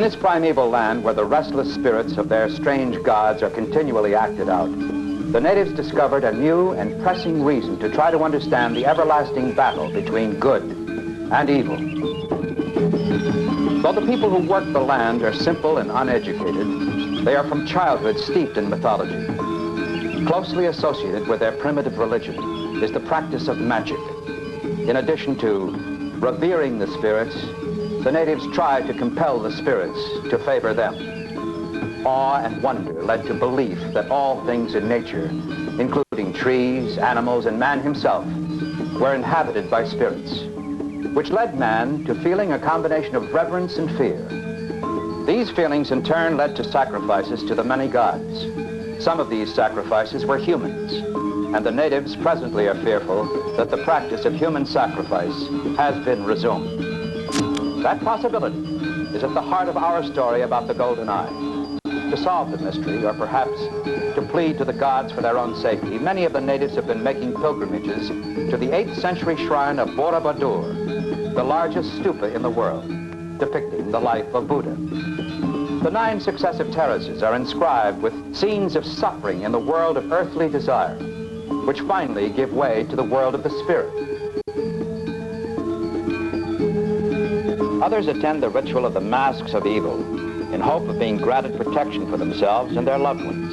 this primeval land where the restless spirits of their strange gods are continually acted out, the natives discovered a new and pressing reason to try to understand the everlasting battle between good and evil. Though the people who work the land are simple and uneducated, they are from childhood steeped in mythology. Closely associated with their primitive religion is the practice of magic. In addition to revering the spirits, the natives tried to compel the spirits to favor them. Awe and wonder led to belief that all things in nature, including trees, animals, and man himself, were inhabited by spirits, which led man to feeling a combination of reverence and fear. These feelings in turn led to sacrifices to the many gods. Some of these sacrifices were humans, and the natives presently are fearful that the practice of human sacrifice has been resumed. That possibility is at the heart of our story about the Golden Eye. To solve the mystery, or perhaps to plead to the gods for their own safety, many of the natives have been making pilgrimages to the 8th century shrine of Borobudur, the largest stupa in the world, depicting the life of Buddha. The 9 successive terraces are inscribed with scenes of suffering in the world of earthly desire, which finally give way to the world of the spirit. Others attend the ritual of the masks of evil in hope of being granted protection for themselves and their loved ones.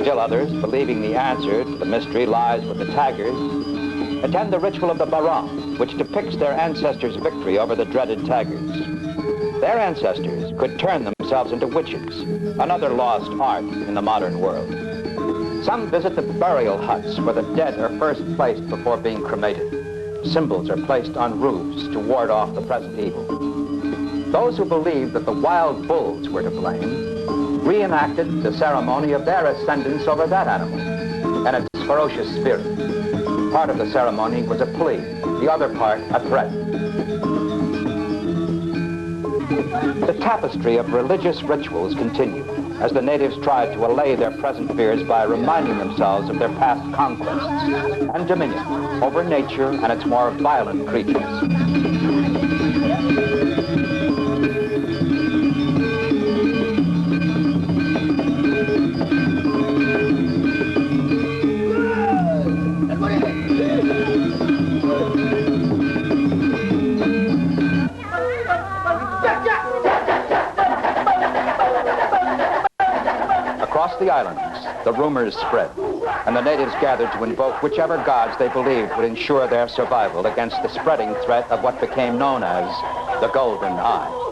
Still others, believing the answer to the mystery lies with the tigers, attend the ritual of the Barong, which depicts their ancestors' victory over the dreaded tigers. Their ancestors could turn themselves into witches, another lost art in the modern world. Some visit the burial huts where the dead are first placed before being cremated. Symbols are placed on roofs to ward off the present evil. Those who believed that the wild bulls were to blame reenacted the ceremony of their ascendance over that animal and its ferocious spirit. Part of the ceremony was a plea, the other part a threat. The tapestry of religious rituals continued as the natives tried to allay their present fears by reminding themselves of their past conquests and dominion over nature and its more violent creatures. Across the islands, the rumors spread, and the natives gathered to invoke whichever gods they believed would ensure their survival against the spreading threat of what became known as the Golden Eye.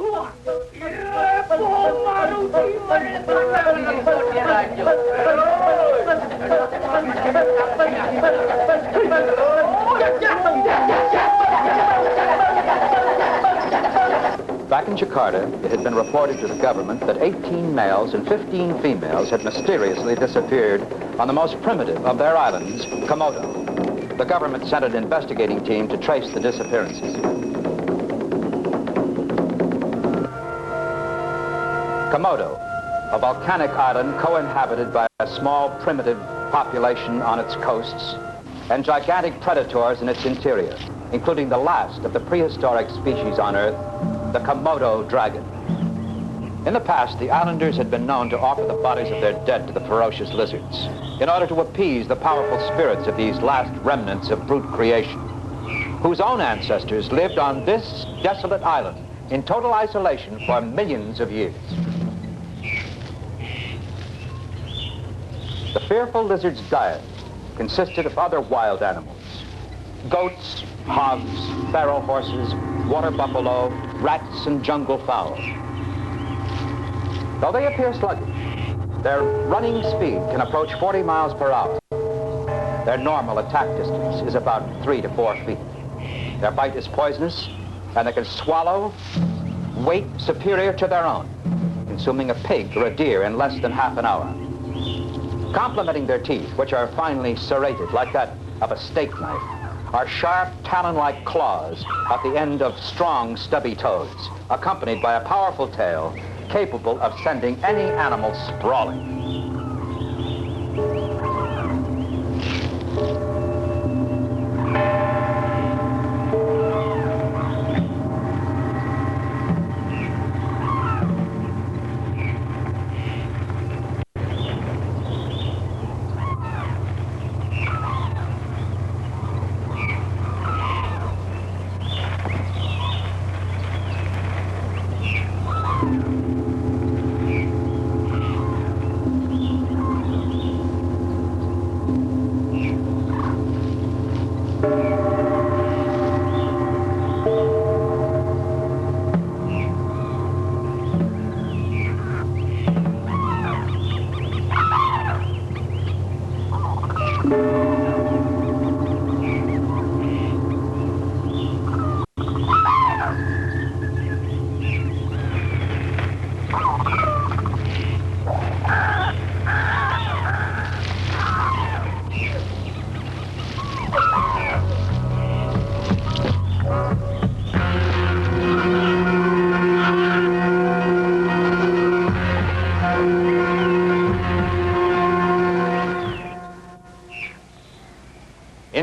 Back in Jakarta, it had been reported to the government that 18 males and 15 females had mysteriously disappeared on the most primitive of their islands, Komodo. The government sent an investigating team to trace the disappearances. Komodo, a volcanic island co-inhabited by a small primitive population on its coasts and gigantic predators in its interior, including the last of the prehistoric species on Earth, the Komodo dragon. In the past, the islanders had been known to offer the bodies of their dead to the ferocious lizards in order to appease the powerful spirits of these last remnants of brute creation, whose own ancestors lived on this desolate island in total isolation for millions of years. The fearful lizard's diet consisted of other wild animals: goats, hogs, pharaoh horses, water buffalo, rats, and jungle fowl. Though they appear sluggish, their running speed can approach 40 miles per hour. Their normal attack distance is about 3 to 4 feet. Their bite is poisonous, and they can swallow weight superior to their own, consuming a pig or a deer in less than half an hour. Complementing their teeth, which are finely serrated like that of a steak knife, are sharp, talon-like claws at the end of strong, stubby toes, accompanied by a powerful tail capable of sending any animal sprawling.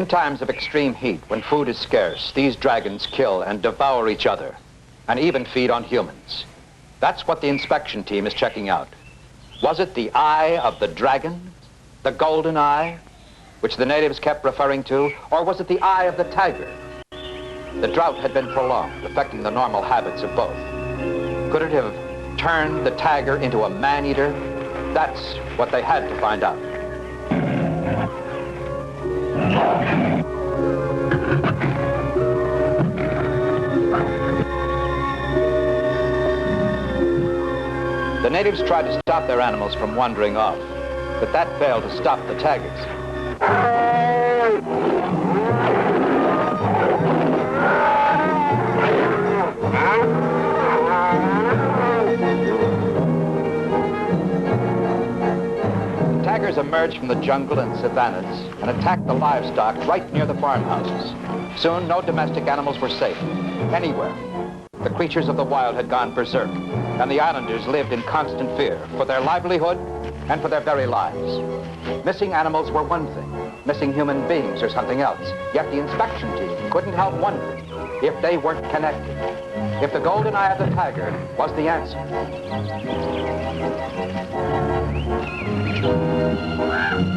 In times of extreme heat, when food is scarce, these dragons kill and devour each other, and even feed on humans. That's what the inspection team is checking out. Was it the eye of the dragon, the golden eye, which the natives kept referring to, or was it the eye of the tiger? The drought had been prolonged, affecting the normal habits of both. Could it have turned the tiger into a man-eater? That's what they had to find out. The natives tried to stop their animals from wandering off, but that failed to stop the tigers. Tigers emerged from the jungle and savannas and attacked the livestock right near the farmhouses. Soon, no domestic animals were safe, anywhere. The creatures of the wild had gone berserk, and the islanders lived in constant fear for their livelihood and for their very lives. Missing animals were one thing, missing human beings or something else. Yet the inspection team couldn't help wondering if they weren't connected, if the golden eye of the tiger was the answer.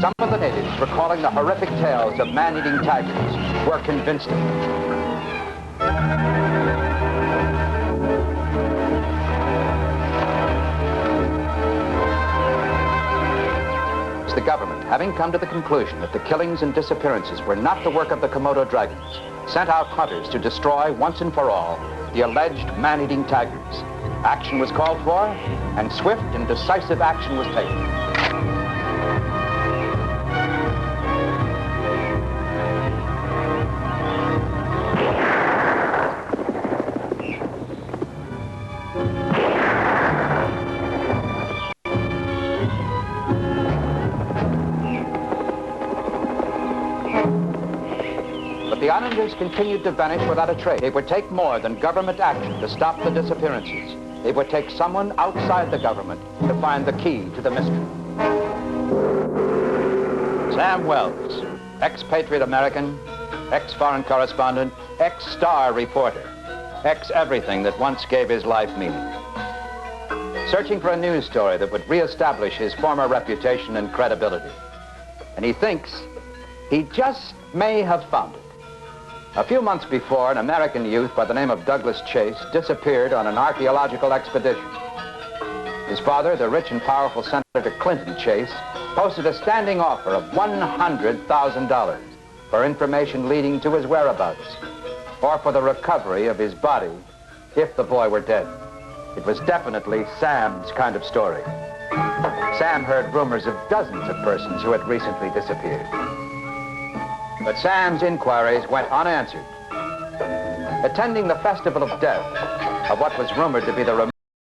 Some of the natives, recalling the horrific tales of man-eating tigers, were convinced of it. The government, having come to the conclusion that the killings and disappearances were not the work of the Komodo Dragons, sent out hunters to destroy once and for all the alleged man-eating tigers. Action was called for, and swift and decisive action was taken. The islanders continued to vanish without a trace. It would take more than government action to stop the disappearances. It would take someone outside the government to find the key to the mystery. Sam Wells, ex-patriot American, ex-foreign correspondent, ex-star reporter, ex-everything that once gave his life meaning. Searching for a news story that would reestablish his former reputation and credibility. And he thinks he just may have found it. A few months before, an American youth by the name of Douglas Chase disappeared on an archaeological expedition. His father, the rich and powerful Senator Clinton Chase, posted a standing offer of $100,000 for information leading to his whereabouts, or for the recovery of his body if the boy were dead. It was definitely Sam's kind of story. Sam heard rumors of dozens of persons who had recently disappeared. But Sam's inquiries went unanswered. Attending the festival of death of what was rumored to be the